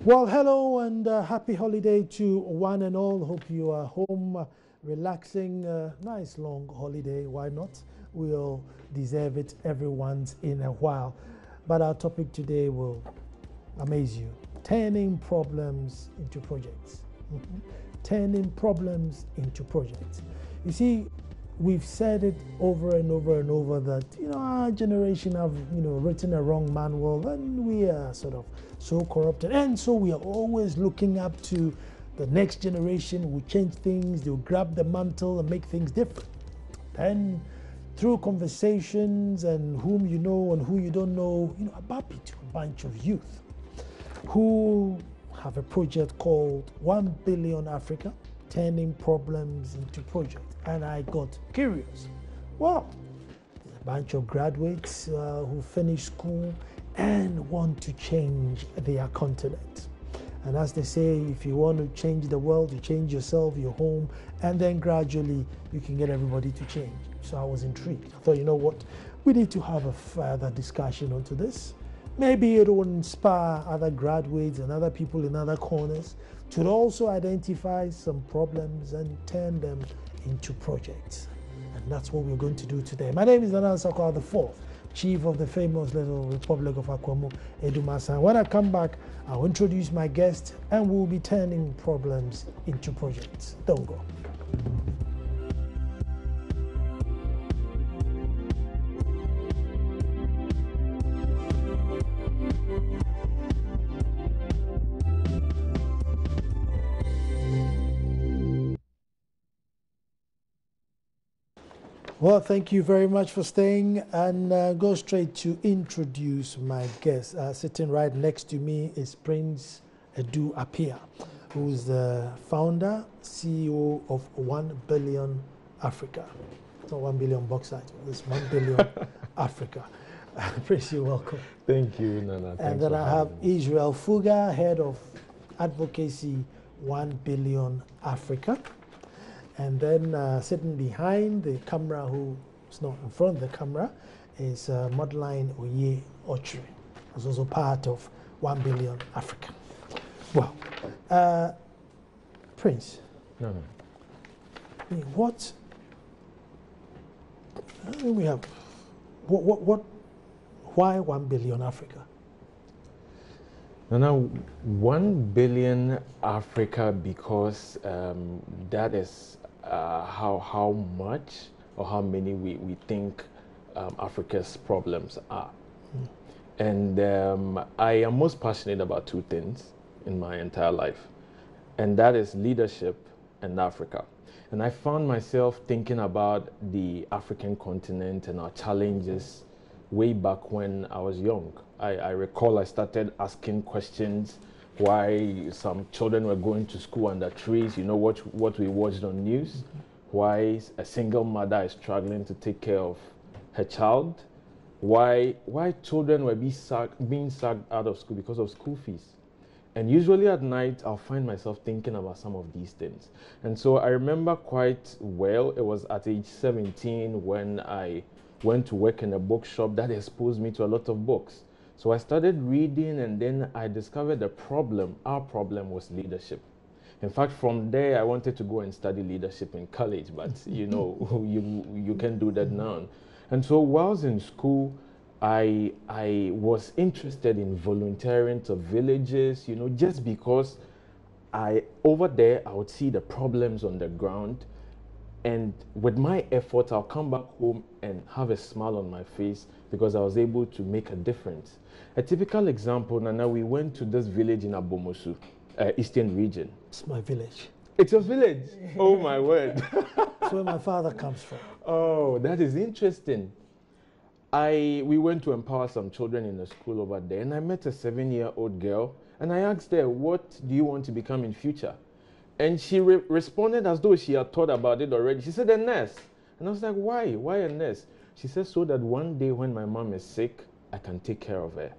Well, hello and happy holiday to one and all. Hope you are home, relaxing. Nice long holiday. Why not? We all deserve it every once in a while. But our topic today will amaze you: turning problems into projects. Turning problems into projects. You see, we've said it over and over and over that our generation have written a wrong manual, and we are sort of so corrupted, and so we are always looking up to the next generation who change things. They'll grab the mantle and make things different. And through conversations and whom you know and who you don't know, I bump into a bunch of youth who have a project called 1 Billion Africa, turning problems into projects. And I got curious. Well, there's a bunch of graduates who finish school and want to change their continent. And as they say, if you want to change the world, you change yourself, your home, and then gradually you can get everybody to change. So I was intrigued. I thought, you know what, we need to have a further discussion onto this. Maybe it will inspire other graduates and other people in other corners to also identify some problems and turn them into projects. And that's what we're going to do today. My name is Nana Sakwa IV, Chief of the famous little Republic of Akwamu, Edumasa. When I come back, I'll introduce my guest and we'll be turning problems into projects. Don't go. Well, thank you very much for staying, and go straight to introduce my guest. Sitting right next to me is Prince Edu Apia, who's the founder, CEO of 1 Billion Africa. It's not 1 billion bauxite, it's 1 billion Africa. Prince, you're welcome. Thank you, Nana. And Thanks then for I have having me. Israel Fuga, head of Advocacy, 1 Billion Africa. And then sitting behind the camera, who's not in front of the camera, is Madeline Oye Ochre, who's also part of 1 Billion Africa. Well, Prince, Nana. what we have? What? Why 1 Billion Africa? Nana, 1 billion Africa because that is how much or how many we think Africa's problems are. And I am most passionate about two things in my entire life, and that is leadership and Africa. And I found myself thinking about the African continent and our challenges way back when I was young. I recall I started asking questions why some children were going to school under trees, what we watched on news, why a single mother is struggling to take care of her child, why children were being sacked out of school because of school fees. And usually at night, I'll find myself thinking about some of these things. And so I remember quite well, it was at age 17 when I went to work in a bookshop that exposed me to a lot of books. So I started reading, and then I discovered our problem was leadership. In fact, from there, I wanted to go and study leadership in college, but you can do that now. And so while I was in school, I was interested in volunteering to villages, just because over there, I would see the problems on the ground. And with my effort, I'll come back home and have a smile on my face because I was able to make a difference. A typical example, Nana, we went to this village in Abomosu, Eastern region. It's my village. It's a village? Oh, my word. That's where my father comes from. Oh, that is interesting. We went to empower some children in the school over there, and I met a 7-year-old girl, and I asked her, what do you want to become in future? And she responded as though she had thought about it already. She said, a nurse. And I was like, why? Why a nurse? She said, so that one day when my mom is sick, I can take care of her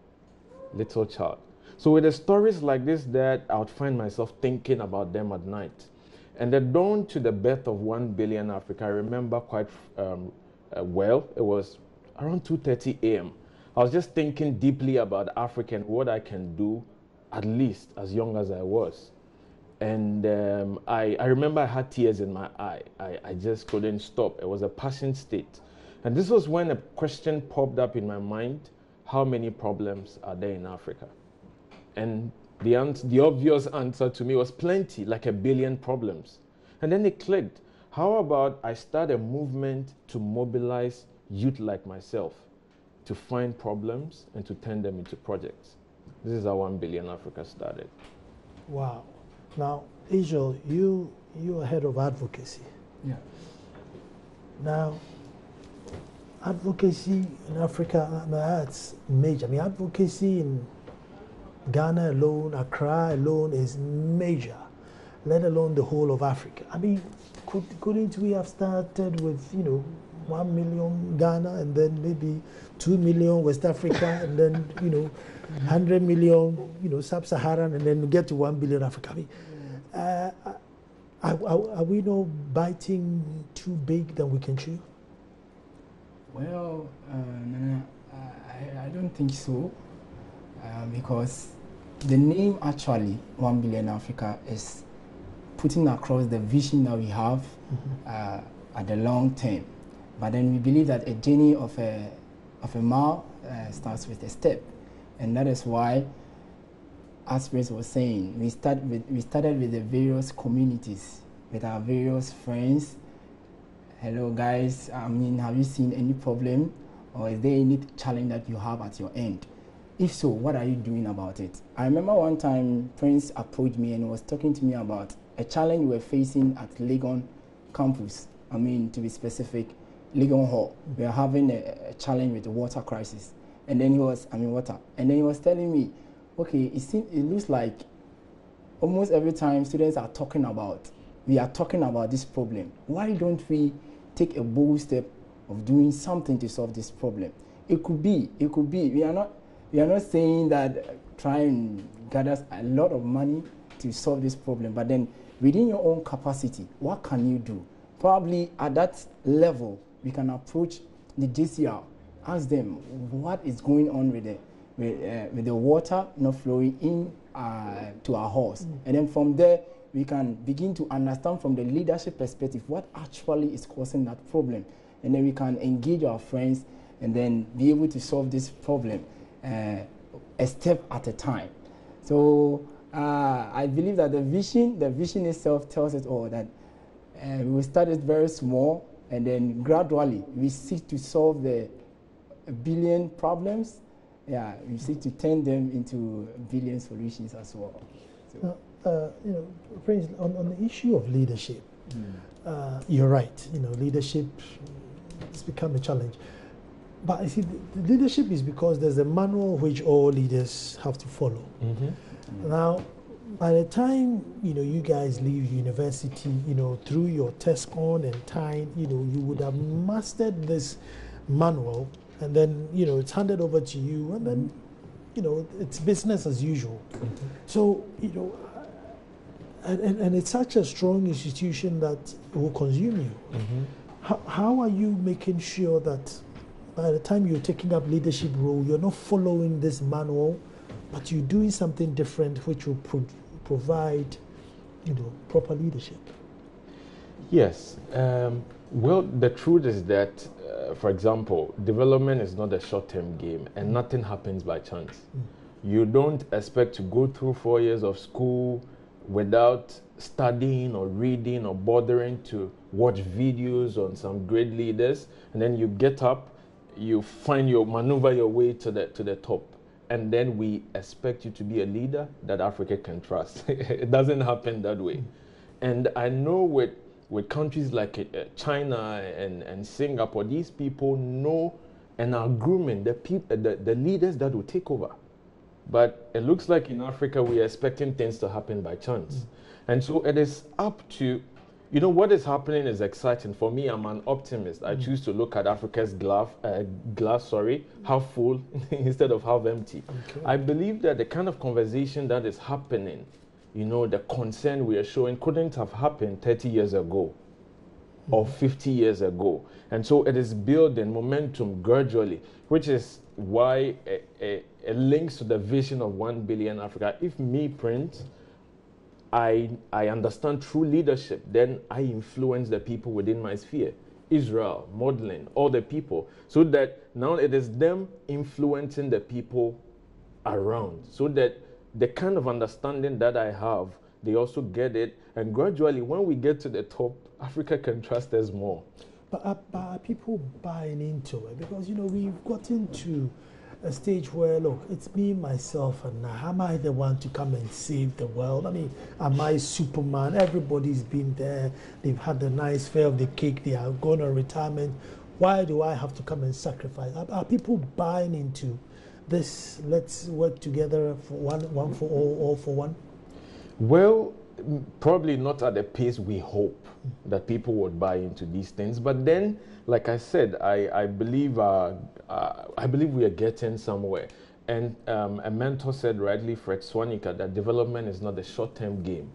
little child. So with the stories like this, that I would find myself thinking about them at night. And the dawn to the birth of 1 billion Africa, I remember quite well. It was around 2:30 a.m. I was just thinking deeply about Africa and what I can do at least as young as I was. And I remember I had tears in my eye. I just couldn't stop. It was a passion state. And this was when a question popped up in my mind: how many problems are there in Africa? And the obvious answer to me was plenty, like 1 billion problems. And then it clicked. How about I start a movement to mobilize youth like myself to find problems and to turn them into projects? This is how 1 billion Africa started. Wow. Now, Israel, you're head of advocacy. Yeah. Now, advocacy in Africa, that's major. I mean, advocacy in Ghana alone, Accra alone is major, let alone the whole of Africa. I mean, couldn't we have started with, 1 million Ghana and then maybe 2 million West Africa and then, 100 million, Sub-Saharan, and then get to 1 billion Africa? I mean, are we not biting too big than we can chew? Well, I don't think so, because the name actually 1 billion Africa is putting across the vision that we have at the long term. But then we believe that a journey of a mile starts with a step, and that is why, as Prince was saying, we started with the various communities, with our various friends. Hello guys, I mean, have you seen any problem, or is there any challenge that you have at your end? If so, what are you doing about it? I remember one time Prince approached me and was talking to me about a challenge we were facing at Legon campus. I mean, to be specific, Legon Hall. We are having a challenge with the water crisis. And then water. And then he was telling me, okay, it looks like almost every time students are talking about, we are talking about this problem. Why don't we take a bold step of doing something to solve this problem? It could be. We are not saying that try and gather a lot of money to solve this problem, but then within your own capacity, what can you do? Probably at that level, we can approach the JCR, ask them what is going on with the water not flowing in to our halls. And then from there, we can begin to understand from the leadership perspective what actually is causing that problem. And then we can engage our friends and then be able to solve this problem a step at a time. So I believe that the vision itself tells us all that we will start it very small, and then gradually we seek to solve the 1 billion problems. Yeah, we seek to turn them into billion solutions as well. So. Prince, on the issue of leadership, you're right. Leadership has become a challenge. But I see the leadership is because there's a manual which all leaders have to follow. Now, by the time you guys leave university, through your TESCON and time, you would have mastered this manual, and then it's handed over to you, and then it's business as usual. So and it's such a strong institution that will consume you. How are you making sure that by the time you're taking up leadership role, you're not following this manual, but you're doing something different which will provide, proper leadership? Yes. Well, the truth is that, for example, development is not a short-term game, and nothing happens by chance. You don't expect to go through 4 years of school without studying or reading or bothering to watch videos on some great leaders, and then you get up, you maneuver your way to the top, and then we expect you to be a leader that Africa can trust. It doesn't happen that way. And I know with countries like China and Singapore, these people know and are grooming the leaders that will take over. But it looks like in Africa we are expecting things to happen by chance. And so it is up to, what is happening is exciting. For me, I'm an optimist. I choose to look at Africa's glass half full instead of half empty. Okay. I believe that the kind of conversation that is happening, the concern we are showing couldn't have happened 30 years ago. or 50 years ago. And so it is building momentum gradually, which is why it links to the vision of 1 billion Africa. If me, Prince, I understand true leadership, then I influence the people within my sphere. Israel, modeling, all the people, so that now it is them influencing the people around, so that the kind of understanding that I have, they also get it, and gradually when we get to the top, Africa can trust us more. But are people buying into it? Because, you know, we've gotten to a stage where, look, it's me, myself, and now. Am I the one to come and save the world? I mean, am I Superman? Everybody's been there. They've had the nice fare of the cake. They are going on retirement. Why do I have to come and sacrifice? Are people buying into this? Let's work together for one for all for one? Well, probably not at the pace we hope that people would buy into these things. But then, like I said, I believe we are getting somewhere. And a mentor said rightly, Fred Swanika, that development is not a short-term game,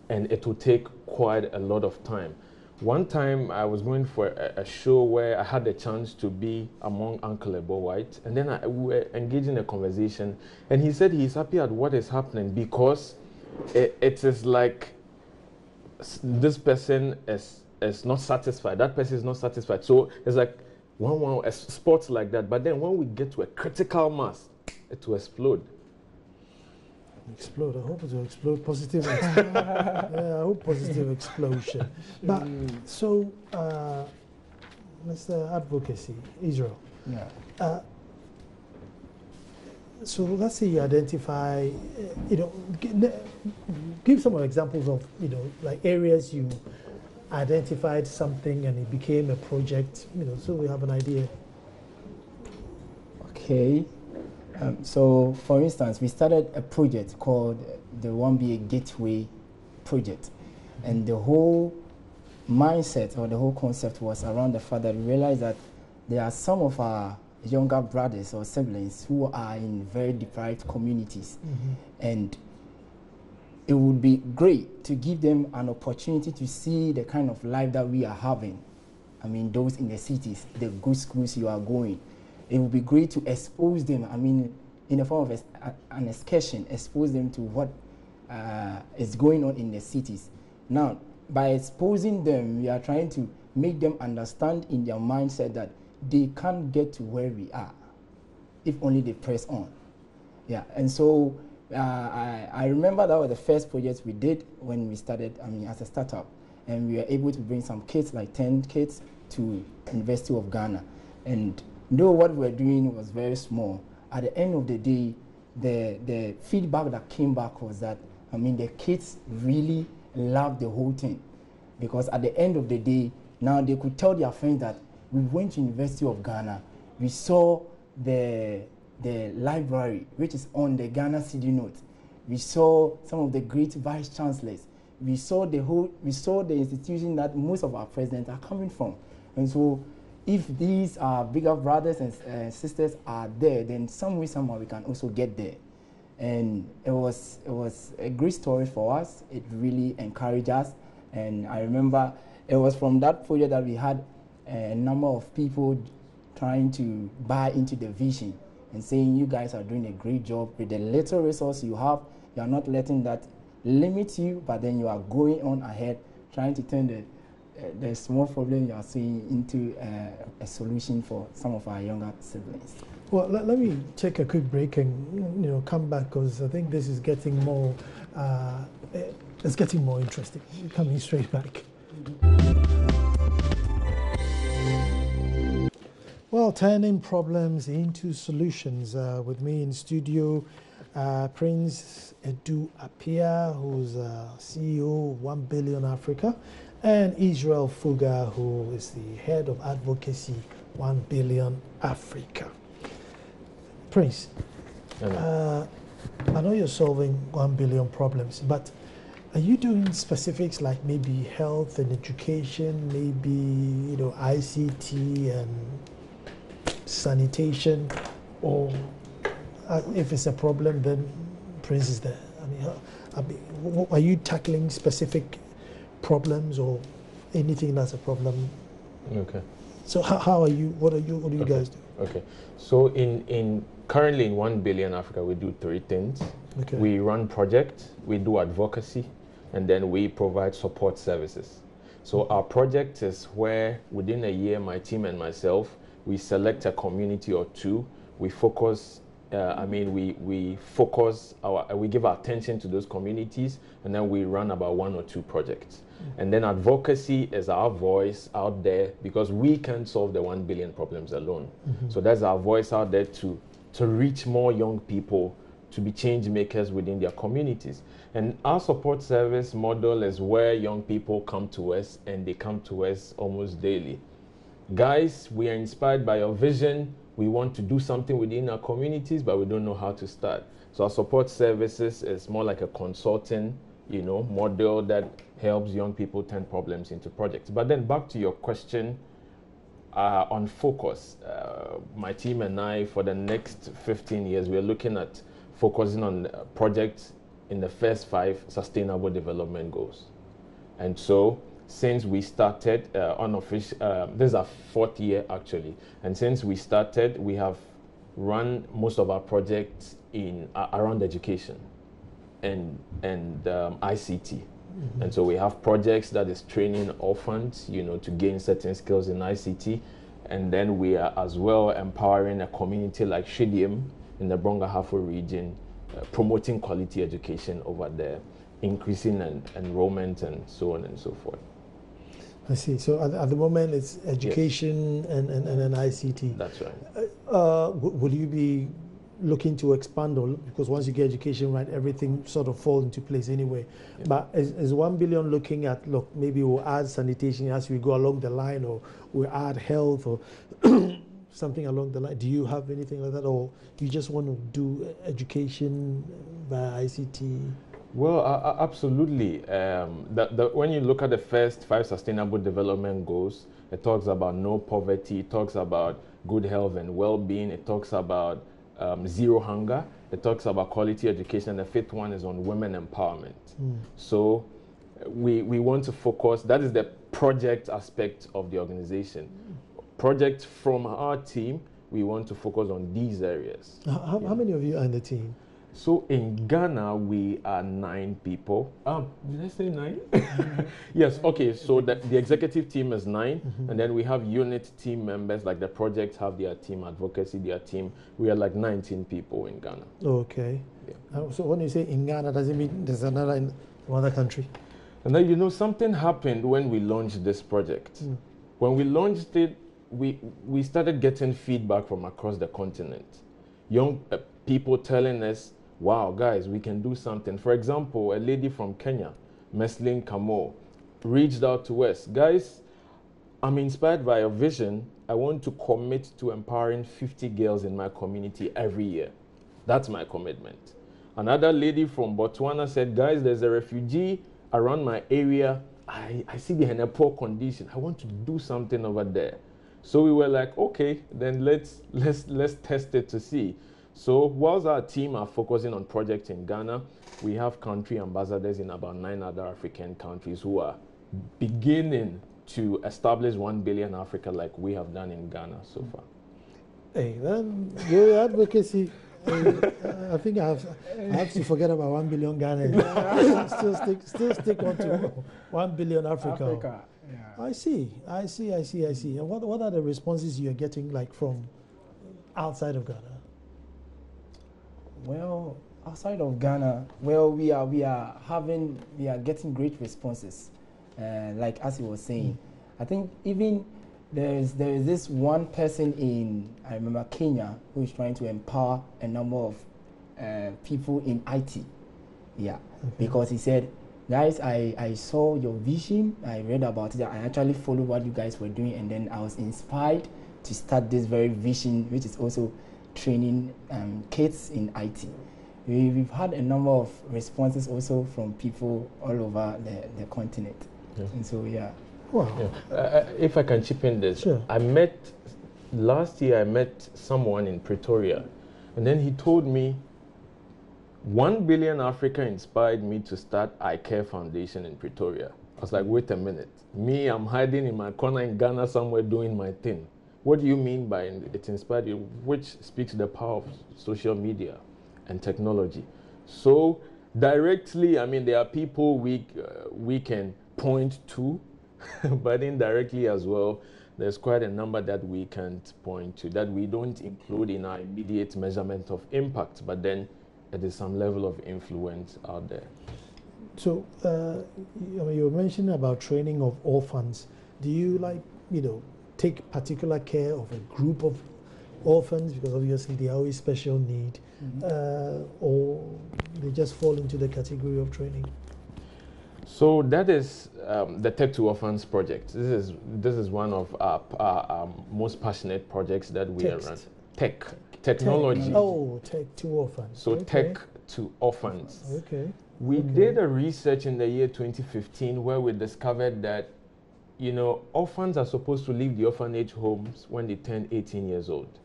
and it will take quite a lot of time. One time I was going for a show where I had the chance to be among Uncle Ebo White, and then we were engaging in a conversation, and he said he's happy at what is happening because it is like this person is not satisfied, that person is not satisfied. So it's like sports like that. But then when we get to a critical mass, it will explode. Explode. I hope it will explode positive. Yeah, I hope positive explosion. But so, Mr. Advocacy, Israel. Yeah. So let's say you identify, you know, give some examples of, you know, like areas you identified something and it became a project, you know, so we have an idea. Okay. So, for instance, we started a project called the 1BA Gateway Project. And the whole mindset or the whole concept was around the fact that we realized that there are some of our younger brothers or siblings who are in very deprived communities. And it would be great to give them an opportunity to see the kind of life that we are having. I mean, those in the cities, the good schools you are going. It would be great to expose them, I mean, in the form of an excursion, expose them to what is going on in the cities. Now, by exposing them, we are trying to make them understand in their mindset that they can't get to where we are if only they press on. Yeah, and so I remember that was the first project we did when we started, I mean, as a startup. And we were able to bring some kids, like 10 kids, to University of Ghana. And though what we were doing was very small, at the end of the day, the feedback that came back was that, I mean, the kids really loved the whole thing. Because at the end of the day, now they could tell their friends that we went to University of Ghana, we saw the library, which is on the Ghana CD note. We saw some of the great vice chancellors. We saw the institution that most of our presidents are coming from. And so if these bigger brothers and sisters are there, then some way, somehow we can also get there. And it was a great story for us. It really encouraged us. And I remember it was from that project that we had a number of people trying to buy into the vision and saying, you guys are doing a great job with the little resource you have. You are not letting that limit you, but then you are going on ahead, trying to turn the small problem you are seeing into a solution for some of our younger siblings. Well, let me take a quick break and come back, because I think this is getting more it's getting more interesting. Coming straight back. Well, turning problems into solutions. With me in studio, Prince Edu Apia, who's CEO of 1 Billion Africa, and Israel Fuga, who is the head of Advocacy 1 Billion Africa. Prince, I know you're solving 1 billion problems, but are you doing specifics like maybe health and education, maybe ICT and sanitation, or if it's a problem, then Prince is there? I mean, are you tackling specific problems, or anything that's a problem. Okay. So how are you? What do you guys do? Okay. So currently in 1 billion Africa, we do 3 things. Okay. We run projects, we do advocacy, and then we provide support services. So our project is where within a year, my team and myself, we select a community or two. We focus, we focus we give our attention to those communities, and then we run about 1 or 2 projects. And then advocacy is our voice out there, because we can't solve the 1 billion problems alone. So that's our voice out there to reach more young people, to be change makers within their communities. And our support service model is where young people come to us, and they come to us almost daily. Guys, we are inspired by your vision. We want to do something within our communities, but we don't know how to start. So our support services is more like a consulting, model that helps young people turn problems into projects. But then back to your question on focus. My team and I, for the next 15 years, we are looking at focusing on projects in the first 5 sustainable development goals. And so since we started this is our 4th year actually, and since we started, we have run most of our projects in around education and ICT. And so we have projects that is training orphans, to gain certain skills in ICT, and then we are as well empowering a community like Shidium in the Brongahafo region, promoting quality education over there, increasing enrollment, and so on and so forth. I see. So at the moment, it's education and an ICT. That's right. Will you be looking to expand, or because once you get education right, everything sort of falls into place anyway? Yeah. But is 1 billion looking at, maybe we'll add sanitation as we go along the line, or we'll add health, or something along the line? Do you have anything like that, or you just want to do education by ICT? Well, absolutely. When you look at the first 5 sustainable development goals, it talks about no poverty, it talks about good health and well-being, it talks about zero hunger, it talks about quality education, and the 5th one is on women empowerment. So we want to focus, that is the project aspect of the organization. Project from our team, we want to focus on these areas. How many of you are in the team? So in Ghana, we are 9 people. Did I say 9? Yes, okay, so the executive team is 9, and then we have unit team members, like the projects have their team, advocacy, their team. We are like 19 people in Ghana. Okay. Yeah. So when you say in Ghana, does it mean there's another in another country? And then, something happened when we launched this project. When we launched it, we started getting feedback from across the continent. Young people telling us, wow, guys, we can do something. For example, a lady from Kenya, Meslin Kamo, reached out to us. Guys, I'm inspired by your vision. I want to commit to empowering 50 girls in my community every year. That's my commitment. Another lady from Botswana said, guys, there's a refugee around my area. I see they're in a poor condition. I want to do something over there. So we were like, okay, then let's test it to see. So whilst our team are focusing on projects in Ghana, we have country ambassadors in about 9 other African countries who are beginning to establish 1 billion Africa like we have done in Ghana so far. Hey, then your advocacy, I think I have to forget about 1 billion Ghana. still stick on to 1 billion Africa. Yeah. I see. And what are the responses you're getting from outside of Ghana? Well, outside of Ghana, we are getting great responses. Like as he was saying, I think even there is this one person in, I remember, Kenya, who is trying to empower a number of people in IT. Yeah, because he said, guys, I saw your vision, I read about it, I actually followed what you guys were doing, and then I was inspired to start this very vision, which is also training kids in IT. We've had a number of responses also from people all over the continent. Yeah. And so, yeah. Wow. Yeah. If I can chip in this, sure. Last year I met someone in Pretoria, and then he told me 1 billion Africa inspired me to start I Care Foundation in Pretoria. I was like, wait a minute. Me, I'm hiding in my corner in Ghana somewhere doing my thing. What do you mean by it inspired you? Which speaks to the power of social media and technology. So directly, I mean, there are people we can point to, but indirectly as well, there's quite a number that we can't point to, that we don't include in our immediate measurement of impact, but then there is some level of influence out there. So, you were mentioning about training of orphans. Do you take particular care of a group of orphans, because obviously they are always special need, or they just fall into the category of training? So that is the Tech to Orphans project. This is one of our most passionate projects that we are running. Technology. Oh, Tech to Orphans. So okay. Tech to Orphans. Okay. We did a research in the year 2015 where we discovered that, orphans are supposed to leave the orphanage homes when they turn 18 years old.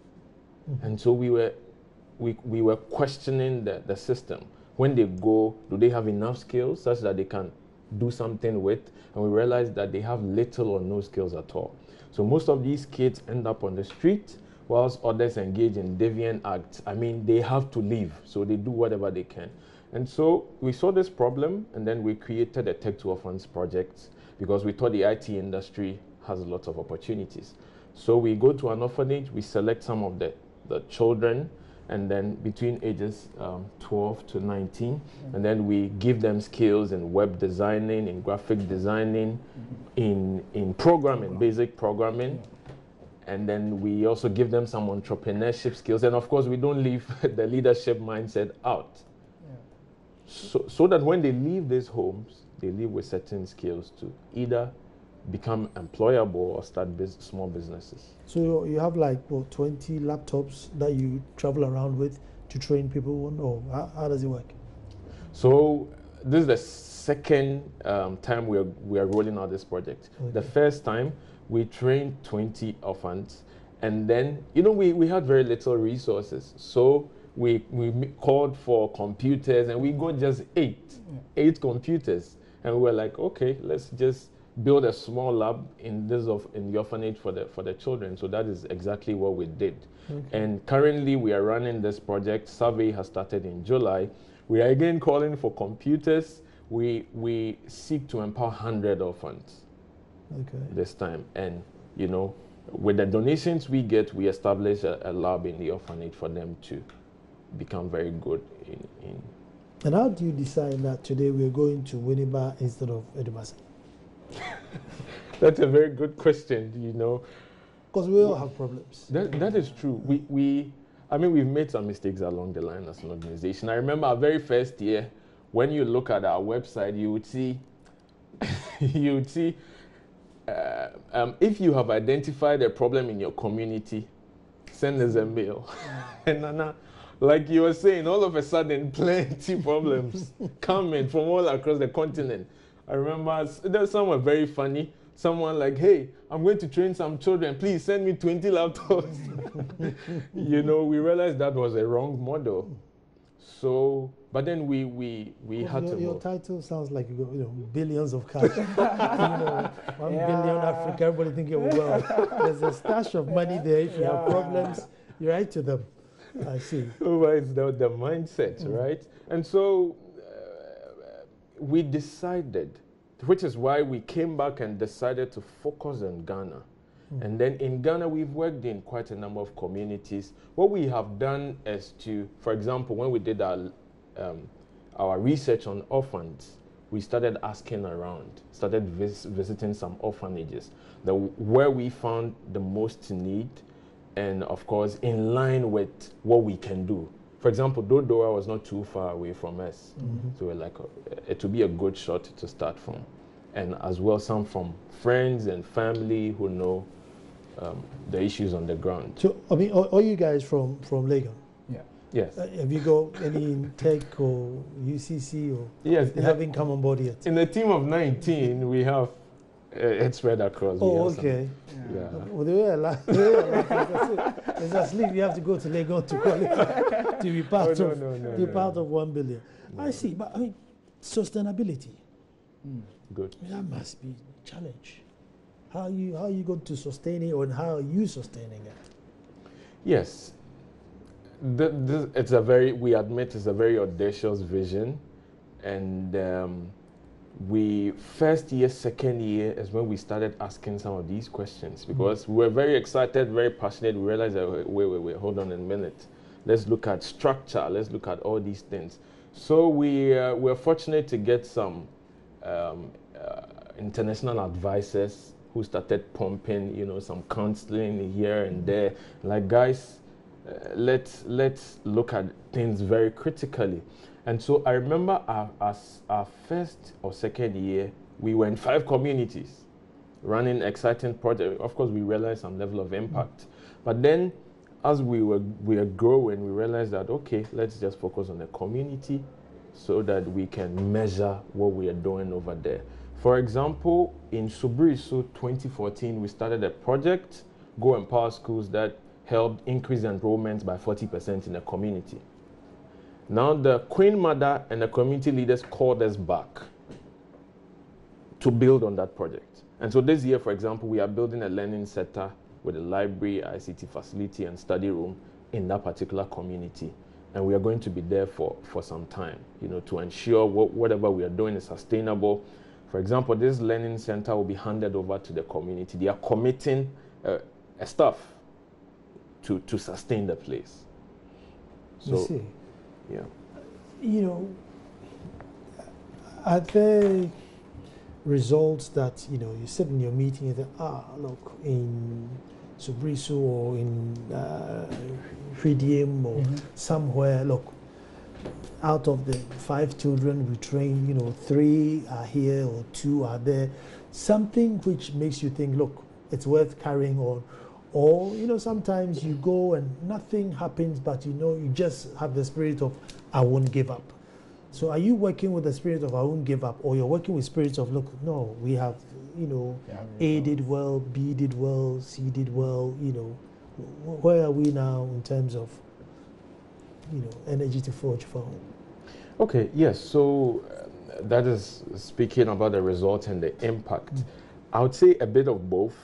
And so we were questioning the system. When they go, do they have enough skills such that they can do something with? And we realized that they have little or no skills at all. So most of these kids end up on the street, whilst others engage in deviant acts. I mean, they have to leave, so they do whatever they can. And so we saw this problem, and then we created a Tech to Orphans project because we thought the IT industry has a lot of opportunities. So we go to an orphanage, we select some of the children, and then between ages 12 to 19, and then we give them skills in web designing, in graphic designing, in programming, basic programming, and then we also give them some entrepreneurship skills, and of course we don't leave the leadership mindset out. So that when they leave these homes, they leave with certain skills to either become employable or start small businesses. So you have 20 laptops that you travel around with to train people on, or how does it work? So this is the second time we are rolling out this project. Okay. The first time we trained 20 orphans, and then we had very little resources. So we called for computers, and we got just eight computers, and we were like, okay, let's just build a small lab in the orphanage for the children. So that is exactly what we did. Okay. And currently we are running this project. Survey has started in July. We are again calling for computers. We seek to empower 100 orphans this time, and with the donations we get, we establish a lab in the orphanage for them to become very good in. And how do you decide that today we're going to Winneba instead of Edumase? That's a very good question, Because we all have problems. That is true. We've made some mistakes along the line as an organization. I remember our very first year, when you look at our website, you would see, if you have identified a problem in your community, send us a mail. And like you were saying, all of a sudden, plenty problems coming from all across the continent. I remember there's someone very funny. Someone like, hey, I'm going to train some children. Please send me 20 laptops. We realized that was a wrong model. So, but then we had to. Your title sounds like you got billions of cash. 1 billion Africa. Everybody thinking, well, there's a stash of money there. If you have problems, you write to them. I see. Well, it's the mindset, right? And so we decided, which is why we came back and decided to focus on Ghana. And then in Ghana, we've worked in quite a number of communities. What we have done is to, for example, when we did our research on orphans, we started asking around, started visiting some orphanages, where we found the most need, and of course, in line with what we can do. For example, Dodoa was not too far away from us. So we're like, it would be a good shot to start from. And as well, some from friends and family who know the issues on the ground. So, are you guys from Lagos? Yeah. Yes. Have you got any in tech or UCC or? Yes. They haven't come on board yet. In the team of 19, we have it's spread across. Oh, okay. Yeah. Well, they were it's a sleep. You have to go to Lagos to qualify to be part of 1 billion. I see, but sustainability. Good. That must be a challenge. How are you going to sustain it, and how are you sustaining it? Yes, we admit it's a very audacious vision, and we first year, second year is when we started asking some of these questions, because we were very excited, very passionate. We realized that wait, hold on a minute. Let's look at structure. Let's look at all these things. So we were fortunate to get some international advisors who started pumping, some counseling here and there. Like, guys, let's look at things very critically. And so I remember our first or second year, we were in 5 communities running exciting projects. Of course, we realized some level of impact. But then as we were growing, we realized that, okay, let's just focus on the community so that we can measure what we are doing over there. For example, in Subirisu 2014, we started a project, Go Empower Schools, that helped increase enrollment by 40% in the community. Now the Queen Mother and the community leaders called us back to build on that project. And so this year, for example, we are building a learning center with a library, ICT facility, and study room in that particular community. And we are going to be there for some time, to ensure whatever we are doing is sustainable. For example, this learning center will be handed over to the community. They are committing a staff to sustain the place. So, you see, yeah. Are there results that, you sit in your meeting and say, look, in Subirisu or in Fridiem or somewhere, look, out of the 5 children we train, 3 are here or 2 are there. Something which makes you think, look, it's worth carrying on. Or, sometimes you go and nothing happens, but you just have the spirit of, I won't give up. So are you working with the spirit of, I won't give up, or you're working with spirits of, look, no, we have, A did well, B did well, C did well, where are we now in terms of, energy to forge forward? Okay, yes, so that is speaking about the result and the impact. I would say a bit of both.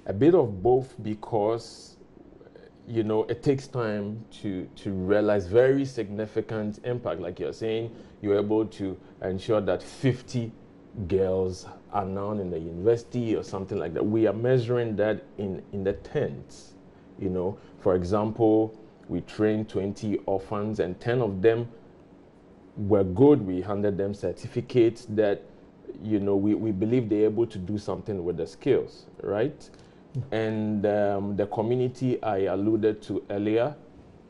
A bit of both because, it takes time to realize very significant impact. Like you're saying, you're able to ensure that 50 girls are now in the university or something like that. We are measuring that in the tens. For example, we trained 20 orphans and 10 of them were good. We handed them certificates that, we believe they're able to do something with the skills, right? And the community I alluded to earlier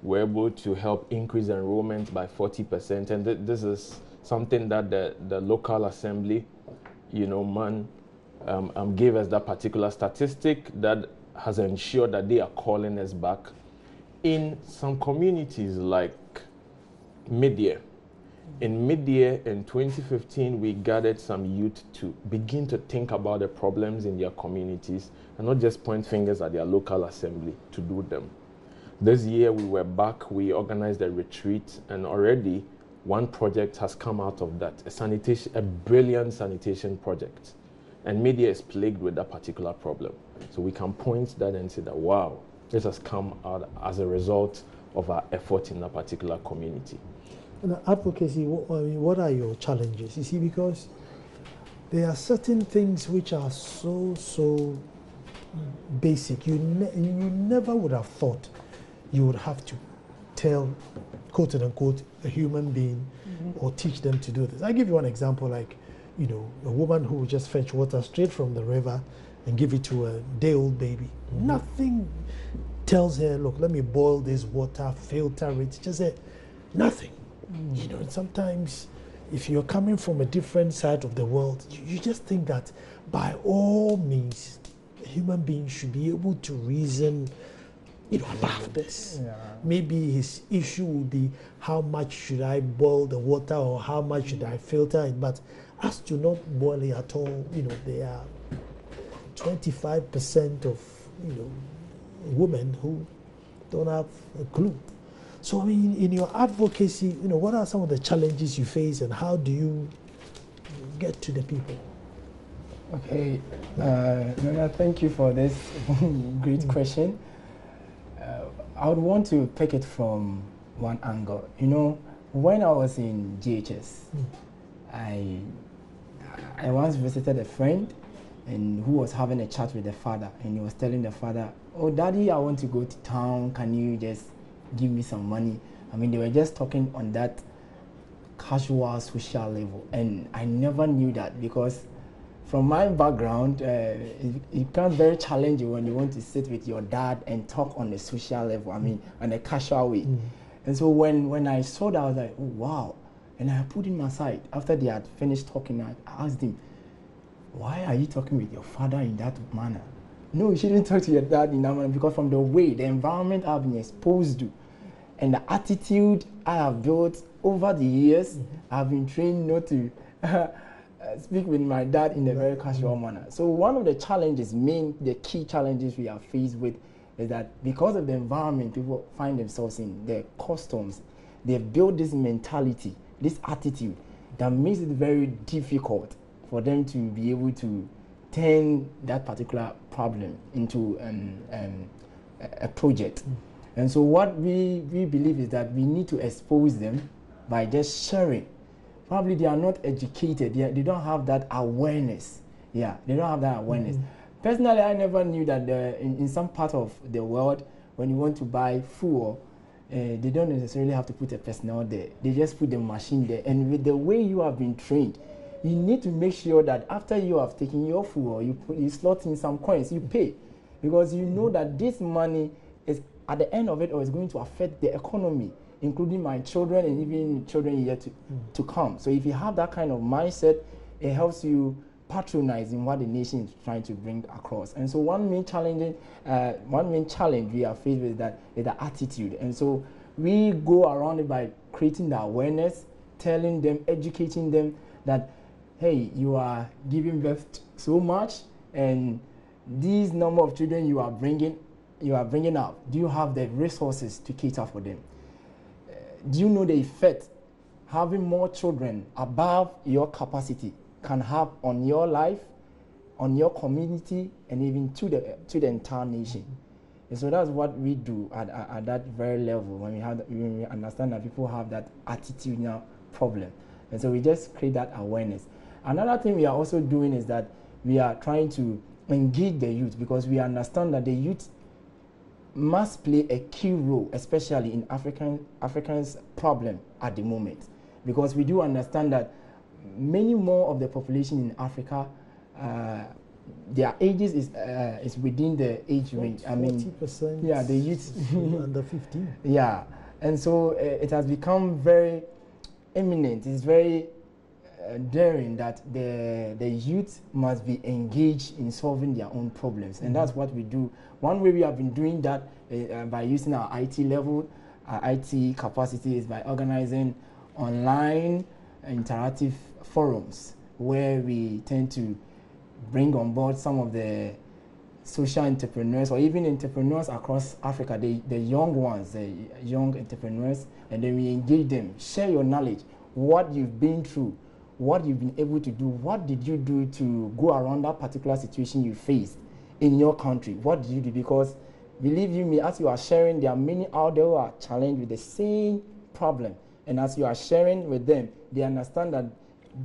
were able to help increase enrollment by 40%. And this is something that the local assembly, gave us that particular statistic that has ensured that they are calling us back. In some communities like mid-year, in mid-year in 2015, we gathered some youth to begin to think about the problems in their communities and not just point fingers at their local assembly to do them. This year we were back, we organized a retreat, and already one project has come out of that, a brilliant sanitation project. And mid-year is plagued with that particular problem. So we can point that and say that, wow, this has come out as a result of our effort in that particular community. And advocacy, what are your challenges? You see, because there are certain things which are so basic. You never would have thought you would have to tell, quote unquote, a human being or teach them to do this. I'll give you one example, like, a woman who would just fetch water straight from the river and give it to a day-old baby. Nothing tells her, look, let me boil this water, filter it, just say, nothing. Sometimes if you're coming from a different side of the world, you just think that by all means, a human being should be able to reason, about this. Yeah. Maybe his issue would be, how much should I boil the water or how much should I filter it? But as to not boil it at all, there are 25% of, women who don't have a clue. So, in your advocacy, what are some of the challenges you face and how do you get to the people? Okay, Nona, thank you for this great question. I would want to pick it from one angle. You know, when I was in GHS, I once visited a friend and who was having a chat with the father, and he was telling the father, "Oh, Daddy, I want to go to town. Can you just give me some money?" I mean, they were just talking on that casual social level, and I never knew that, because from my background, it becomes very challenging when you want to sit with your dad and talk on a social level, I mean, on a casual way. And so when I saw that, I was like, oh, wow. And I put him aside. After they had finished talking, I asked him, why are you talking with your father in that manner? No, you shouldn't talk to your dad in that manner, because from the way, the environment I've been exposed to, and the attitude I have built over the years, I've been trained not to speak with my dad in a very casual manner. So one of the challenges, the key challenges we are faced with, is that because of the environment people find themselves in, their customs, they've built this mentality, this attitude that makes it very difficult for them to be able to turn that particular problem into a project. And so what we believe is that we need to expose them by just sharing. Probably they are not educated, they don't have that awareness. Yeah, they don't have that awareness. Personally, I never knew that in some part of the world, when you want to buy fuel, they don't necessarily have to put a personnel there. They just put the machine there. And with the way you have been trained, you need to make sure that after you have taken your fuel, you slot in some coins, you pay. Because you know that this money is at the end of it, or is going to affect the economy, including my children and even children yet to come. So if you have that kind of mindset, it helps you patronize in what the nation is trying to bring across. And so one main challenge we are faced with is the attitude. And so we go around it by creating the awareness, telling them, educating them that, hey, you are giving birth so much, and these number of children you are bringing up, do you have the resources to cater for them? Do you know the effect having more children above your capacity can have on your life, on your community, and even to the entire nation? And so that's what we do at that very level, when we understand that people have that attitudinal problem. And so we just create that awareness. Another thing we are also doing is that we are trying to engage the youth, because we understand that the youth must play a key role, especially in Africans' problem at the moment, because we do understand that many more of the population in Africa, their ages is within the age range. 40%. Yeah, the youth under 15. Yeah, and so it has become very eminent. It's very daring that the youth must be engaged in solving their own problems, and that's what we do. One way we have been doing that by using our IT level, our IT capacity, is by organizing online interactive forums where we tend to bring on board some of the social entrepreneurs, or even entrepreneurs across Africa, the young ones, the young entrepreneurs, and then we engage them. Share your knowledge, what you've been through, what you've been able to do, what did you do to go around that particular situation you faced in your country? What did you do? Because believe you me, as you are sharing, there are many out there who are challenged with the same problem. And as you are sharing with them, they understand that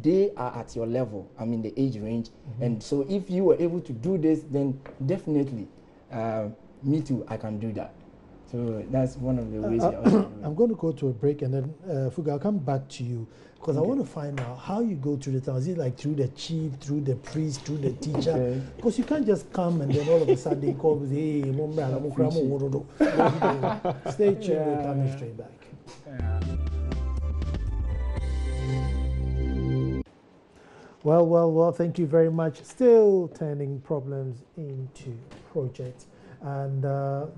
they are at your level, the age range. And so if you were able to do this, then definitely, me too, I can do that. So that's one of the ways. I'm going to go to a break, and then Fuga, I'll come back to you, because I want to find out how you go through the town. Is it like through the chief, through the priest, through the teacher? Because you can't just come and then all of a sudden they call and say, hey, stay tuned, we're coming straight back. Well, thank you very much. Still turning problems into projects. And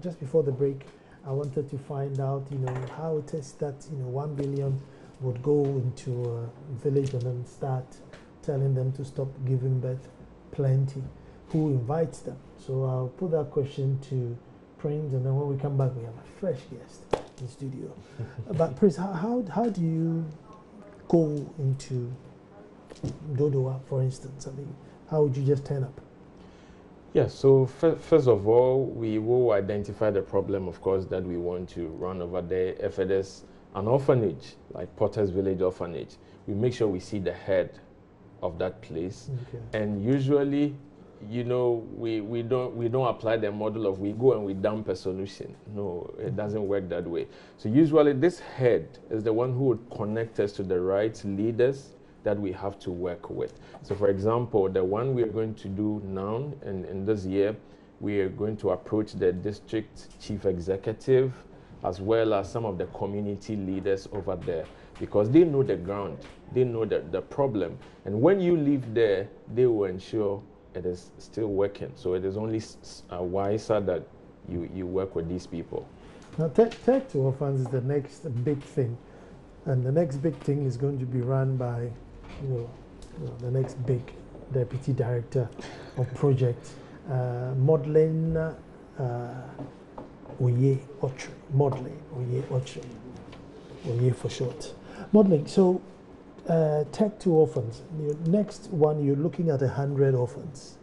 just before the break, I wanted to find out, how it is that, 1 billion would go into a village and then start telling them to stop giving birth plenty. Who invites them? So I'll put that question to Prince, and then when we come back, we have a fresh guest in the studio. But Prince, how do you go into Dodowa, for instance? I mean, how would you just turn up? Yeah, so first of all, we will identify the problem, of course, that we want to run over there. If it is an orphanage, like Potter's Village Orphanage, we make sure we see the head of that place. Okay. And usually, you know, we don't apply the model of we go and we dump a solution. No, it doesn't work that way. So usually this head is the one who would connect us to the right leaders that we have to work with. So for example, the one we are going to do now in this year, we are going to approach the district chief executive as well as some of the community leaders over there, because they know the ground, they know the problem. And when you live there, they will ensure it is still working. So it is only wiser that you work with these people. Now, Tech to Orphans is the next big thing. And the next big thing is going to be run by the next big deputy director of project, modeling Oye Ochre, modeling Oye Ochre, Oye for short. Modeling. So, Tech to Orphans. The next one, you're looking at 100 orphans.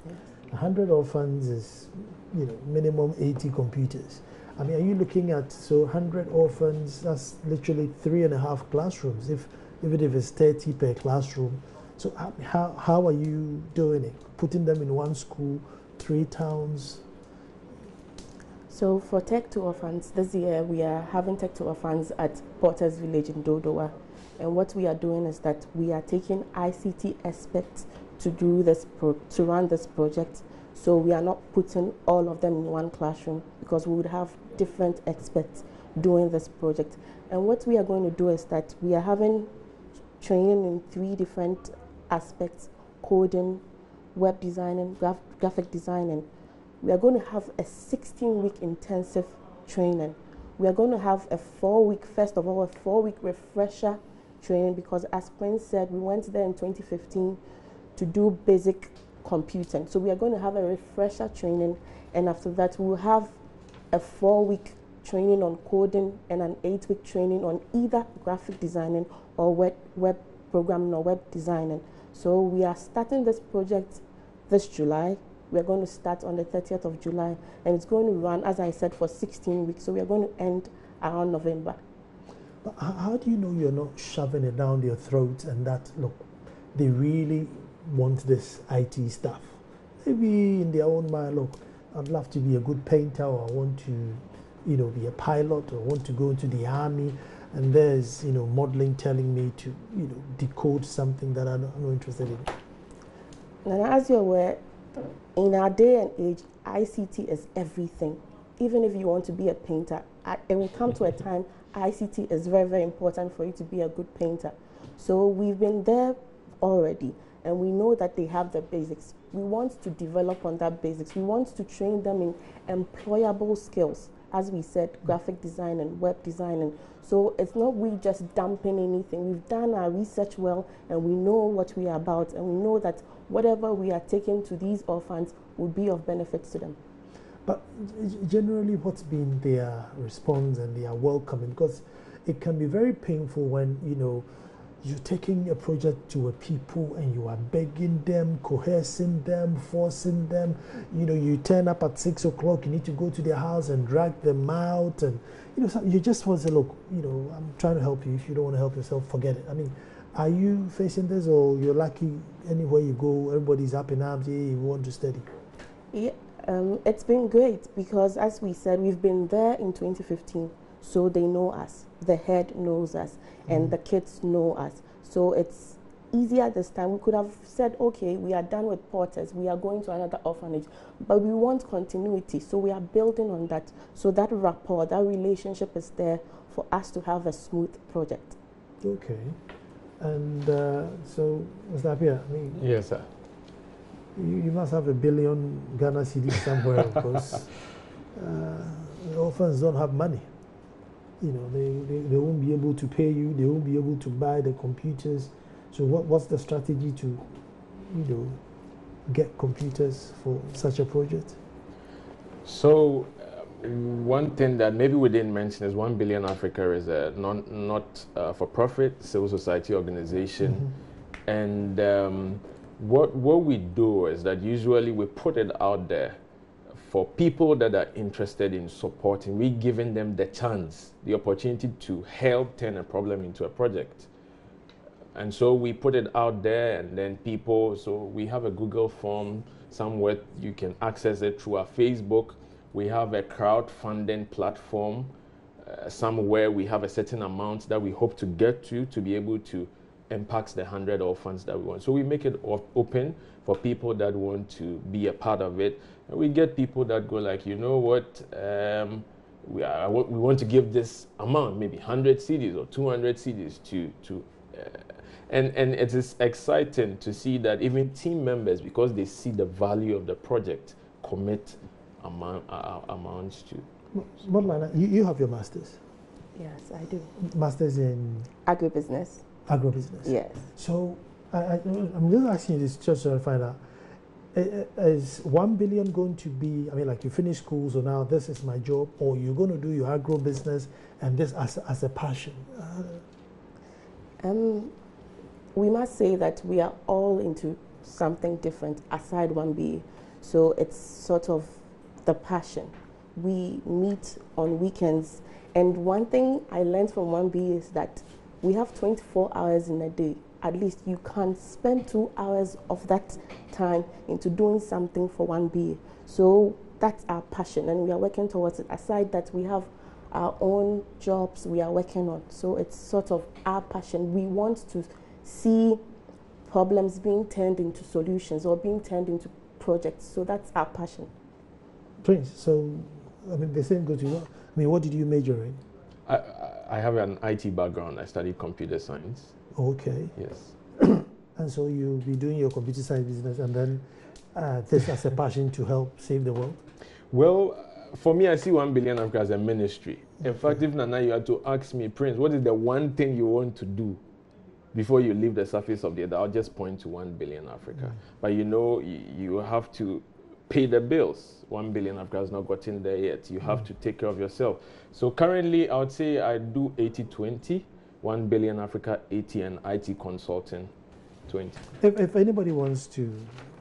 100 orphans is, minimum 80 computers. I mean, are you looking at 100 orphans? That's literally 3.5 classrooms. If it's 30 per classroom. So how are you doing it? Putting them in one school, 3 towns? So for Tech to Orphans, this year we are having Tech to Orphans at Potter's Village in Dodowa. And what we are doing is that we are taking ICT experts to do this to run this project. So we are not putting all of them in one classroom, because we would have different experts doing this project. And what we are going to do is that we are having training in 3 different aspects: coding, web designing, graphic designing. We are going to have a 16-week intensive training. We are going to have a 4-week, first of all, a 4-week refresher training, because as Prince said, we went there in 2015 to do basic computing. So we are going to have a refresher training, and after that we'll have a 4-week training on coding and an 8-week training on either graphic designing or web programming or web designing. So we are starting this project this July. We are going to start on the 30th of July, and it's going to run, as I said, for 16 weeks. So we are going to end around November. But how do you know you're not shoving it down their throats and that, look, they really want this IT stuff? Maybe in their own mind, look, I'd love to be a good painter, or I want to, be a pilot, or want to go into the army, and there's, modeling telling me to, decode something that I'm not interested in. And as you're aware, in our day and age, ICT is everything. Even if you want to be a painter, it will come to a time ICT is very, very important for you to be a good painter. So we've been there already, and we know that they have the basics. We want to develop on that basics. We want to train them in employable skills, as we said, graphic design and web designing. So it's not we just dumping anything. We've done our research well, and we know what we are about, and we know that whatever we are taking to these orphans will be of benefit to them. But generally, what's been their response and their welcoming? Because it can be very painful when, you're taking a project to a people and you are begging them, coercing them, forcing them. You turn up at 6 o'clock, you need to go to their house and drag them out. And, you just want to say, look, I'm trying to help you. If you don't want to help yourself, forget it. I mean, are you facing this, or you're lucky anywhere you go, everybody's up in arms, hey, you want to study? Yeah. It's been great, because as we said, we've been there in 2015, so they know us, the head knows us, and the kids know us. So it's easier this time. We could have said, okay, we are done with Porters, we are going to another orphanage, but we want continuity, so we are building on that. So that rapport, that relationship is there for us to have a smooth project. Okay. And so, Mr. Apia, Yes, sir. You must have $1 billion Ghana cedis somewhere, of course. The orphans don't have money. They won't be able to pay you. They won't be able to buy the computers. So what's the strategy to, get computers for such a project? So one thing that maybe we didn't mention is 1 Billion Africa is a not for-profit civil society organization. And what we do is that usually we put it out there for people that are interested in supporting. We giving them the chance, the opportunity to help turn a problem into a project. And so we put it out there, and then people, so we have a Google form somewhere, you can access it through our Facebook. We have a crowdfunding platform somewhere. We have a certain amount that we hope to get to be able to impact the 100 orphans that we want. So we make it open for people that want to be a part of it. And we get people that go like, you know what, we want to give this amount, maybe 100 CDs or 200 CDs and it is exciting to see that even team members, because they see the value of the project, commit amounts to. Modlana, you have your master's. Yes, I do. Master's in Agribusiness. Agribusiness. Yes. So I'm just asking you this just to find out. Is 1 billion going to be, I mean, like you finish school, so now this is my job, or you're going to do your agribusiness and this as a passion? We must say that we are all into something different aside 1B. So it's sort of the passion. We meet on weekends. And one thing I learned from 1B is that we have 24 hours in a day. At least you can spend 2 hours of that time into doing something for 1B. So that's our passion, and we are working towards it. Aside that, we have our own jobs we are working on. So it's sort of our passion. We want to see problems being turned into solutions or being turned into projects. So that's our passion. Prince, so I mean, the same goes to you. I mean, what did you major in? I have an IT background. I studied computer science. Okay. Yes. And so you'll be doing your computer science business, and then this as a passion to help save the world? Well, for me, I see 1 billion Africa as a ministry. In fact, if Nana, you had to ask me, Prince, what is the one thing you want to do before you leave the surface of the earth? I'll just point to 1 billion Africa. But you know, you have to pay the bills. 1 billion Africa has not gotten there yet. You have to take care of yourself. So currently, I would say I do 80-20, 1 billion Africa 80, and IT consulting 20. If anybody wants to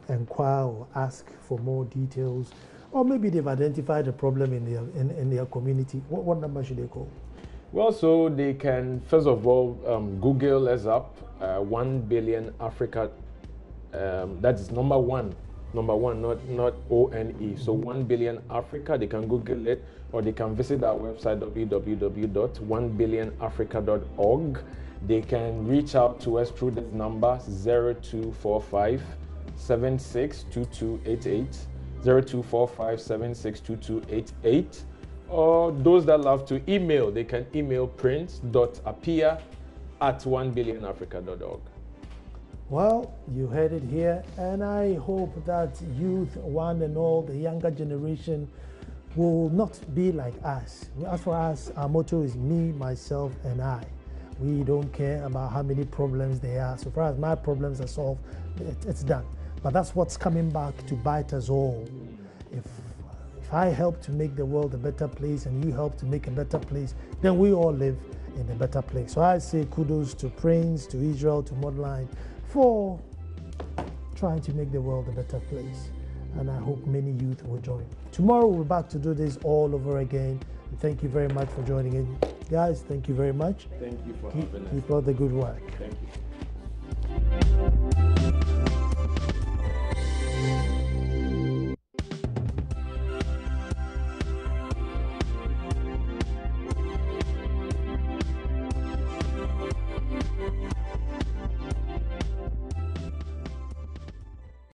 inquire or ask for more details, or maybe they've identified a problem in their community, what number should they call? Well, so they can, first of all, Google us up, 1 billion Africa. That is number one, not ONE. So 1 billion Africa, they can Google it, or they can visit our website, www.1billionafrica.org. They can reach out to us through this number, 0245 762288, 0245 762288. Or those that love to email, they can email prince.appear@1billionafrica.org. Well, you heard it here, and I hope that youth, one and all, the younger generation, will not be like us. As for us, our motto is me, myself, and I. We don't care about how many problems there are. So far as my problems are solved, it's done. But that's what's coming back to bite us all. If I help to make the world a better place and you help to make a better place, then we all live in a better place. So I say kudos to Prince, to Israel, to Modline for trying to make the world a better place. And I hope many youth will join. Tomorrow we're back to do this all over again. And thank you very much for joining in. Guys, thank you very much. Thank you for having us. Keep up the good work. Thank you.